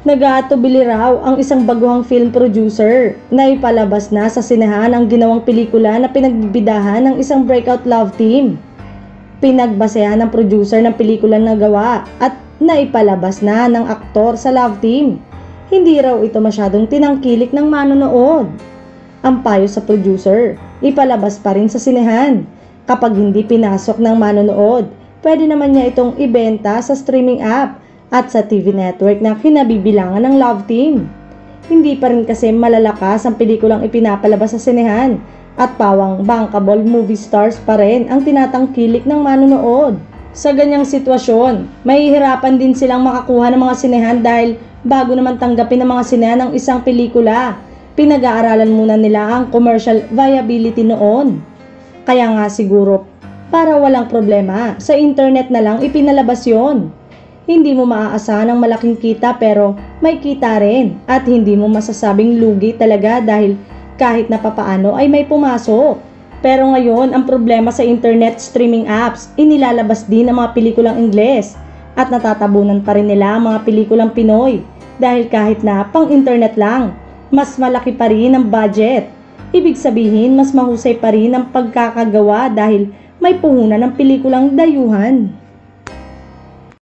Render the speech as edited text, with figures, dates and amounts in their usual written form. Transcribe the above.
Nag-aatubili raw ang isang baguhang film producer na ipalabas na sa sinehan ang ginawang pelikula na pinagbibidahan ng isang breakout love team. Pinagbasehan ng producer ng pelikula na gawa at naipalabas na ng aktor sa love team. Hindi raw ito masyadong tinangkilik ng manonood. Ang payo sa producer, ipalabas pa rin sa sinehan. Kapag hindi pinasok ng manonood, pwede naman niya itong ibenta sa streaming app at sa TV network na kinabibilangan ng love team. Hindi pa rin kasi malalakas ang pelikulang ipinapalabas sa sinehan at pawang bankable movie stars pa rin ang tinatangkilik ng manonood. Sa ganyang sitwasyon, mahihirapan din silang makakuha ng mga sinehan dahil bago naman tanggapin ng mga sinehan ang isang pelikula, pinag-aaralan muna nila ang commercial viability noon. Kaya nga siguro, para walang problema, sa internet na lang ipinalabas yon. Hindi mo maaasahan ng malaking kita pero may kita rin at hindi mo masasabing lugi talaga dahil kahit na papaano ay may pumasok. Pero ngayon ang problema sa internet streaming apps, inilalabas din ang mga pelikulang Ingles at natatabunan pa rin nila ang mga pelikulang Pinoy dahil kahit na pang internet lang, mas malaki pa rin ang budget. Ibig sabihin mas mahusay pa rin ang pagkakagawa dahil may puhunan ng pelikulang dayuhan.